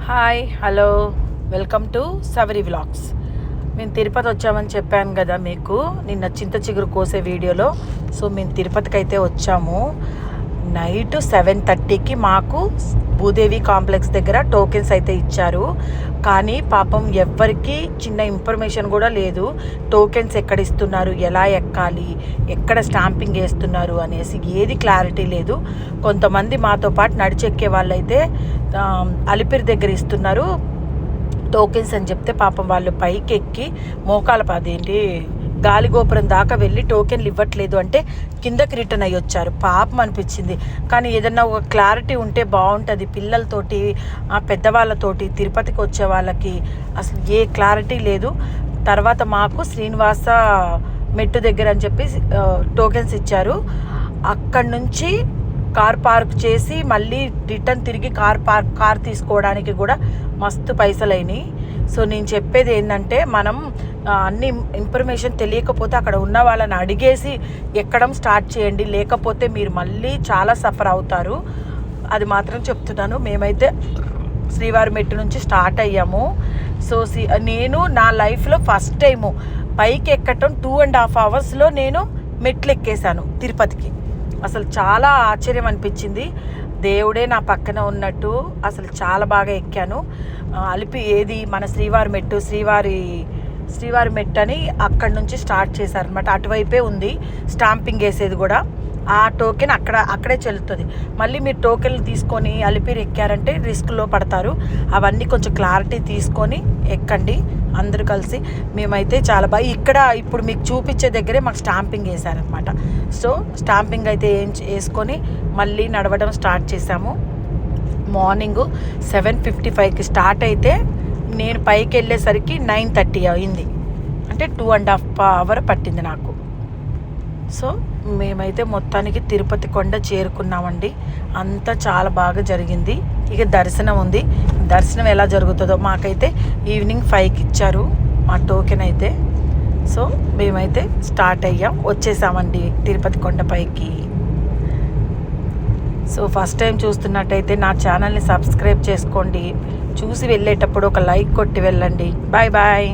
Hi hello welcome to Savari vlogs. మేము తిరుపతి వచ్చామని చెప్పాను కదా మీకు నిన్న చింత చిగురు కోసే వీడియోలో. సో మేము తిరుపతికి అయితే వచ్చాము. నైట్ 7:30కి మాకు భూదేవి కాంప్లెక్స్ దగ్గర టోకెన్స్ అయితే ఇచ్చారు. కానీ పాపం ఎవ్వరికి చిన్న ఇన్ఫర్మేషన్ కూడా లేదు. టోకెన్స్ ఎక్కడ ఇస్తున్నారు, ఎలా ఎక్కాలి, ఎక్కడ స్టాంపింగ్ వేస్తున్నారు అనేసి ఏది క్లారిటీ లేదు. కొంతమంది మాతో పాటు నడిచెక్కే వాళ్ళైతే అలిపిరి దగ్గర ఇస్తున్నారు టోకెన్స్ అని చెప్తే పాపం వాళ్ళు పైకి ఎక్కి మోకాల అదేంటి గాలిగోపురం దాకా వెళ్ళి టోకెన్లు ఇవ్వట్లేదు అంటే కిందకి రిటర్న్ అయ్యి వచ్చారు. పాపం అనిపించింది. కానీ ఏదన్నా ఒక క్లారిటీ ఉంటే బాగుంటుంది. పిల్లలతోటి పెద్దవాళ్ళతోటి తిరుపతికి వచ్చే వాళ్ళకి అసలు ఏ క్లారిటీ లేదు. తర్వాత మాకు శ్రీనివాస మెట్టు దగ్గర అని చెప్పి టోకెన్స్ ఇచ్చారు. అక్కడి నుంచి కార్ పార్క్ చేసి మళ్ళీ రిటర్న్ తిరిగి కార్ తీసుకోవడానికి కూడా మస్తు పైసలు అయినాయి. సో నేను చెప్పేది ఏంటంటే మనం అన్ని ఇన్ఫర్మేషన్ తెలియకపోతే అక్కడ ఉన్న వాళ్ళని అడిగేసి ఎక్కడం స్టార్ట్ చేయండి. లేకపోతే మీరు మళ్ళీ చాలా సఫర్ అవుతారు. అది మాత్రం చెప్తున్నాను. మేమైతే శ్రీవారి మెట్టు నుంచి స్టార్ట్ అయ్యాము. సో నేను నా లైఫ్లో ఫస్ట్ టైము పైకి ఎక్కటం 2.5 అవర్స్లో నేను మెట్లు ఎక్కేసాను తిరుపతికి. అసలు చాలా ఆశ్చర్యం అనిపించింది. దేవుడే నా పక్కన ఉన్నట్టు అసలు చాలా బాగా ఎక్కాను. అలిపి ఏది మన శ్రీవారి మెట్టు అని అక్కడి నుంచి స్టార్ట్ చేశారనమాట. అటువైపే ఉంది స్టాంపింగ్ వేసేది కూడా. ఆ టోకెన్ అక్కడే చెల్లుతుంది. మళ్ళీ మీరు టోకెన్లు తీసుకొని అలిపిరి ఎక్కారంటే రిస్క్లో పడతారు. అవన్నీ కొంచెం క్లారిటీ తీసుకొని ఎక్కండి అందరూ కలిసి. మేమైతే చాలా బాగా ఇక్కడ ఇప్పుడు మీకు చూపించే దగ్గరే మాకు స్టాంపింగ్ వేశారనమాట. సో స్టాంపింగ్ అయితే వేసుకొని మళ్ళీ నడవడం స్టార్ట్ చేసాము. మార్నింగ్ 7:55కి స్టార్ట్ అయితే నేను పైకి వెళ్ళేసరికి 9:30 అయింది. అంటే 2.5 అవర్ పట్టింది నాకు. సో మేమైతే మొత్తానికి తిరుపతి కొండ చేరుకున్నామండి. అంతా చాలా బాగా జరిగింది. ఇక దర్శనం ఉంది. దర్శనం ఎలా జరుగుతుందో మాకైతే ఈవినింగ్ 5కి ఇచ్చారు మా టోకెన్ అయితే. సో మేమైతే స్టార్ట్ అయ్యాం, వచ్చేసామండి తిరుపతి కొండపైకి. సో ఫస్ట్ టైం చూస్తున్నట్టయితే నా ఛానల్ని సబ్స్క్రైబ్ చేసుకోండి. చూసి వెళ్ళేటప్పుడు ఒక లైక్ కొట్టి వెళ్ళండి. Bye bye.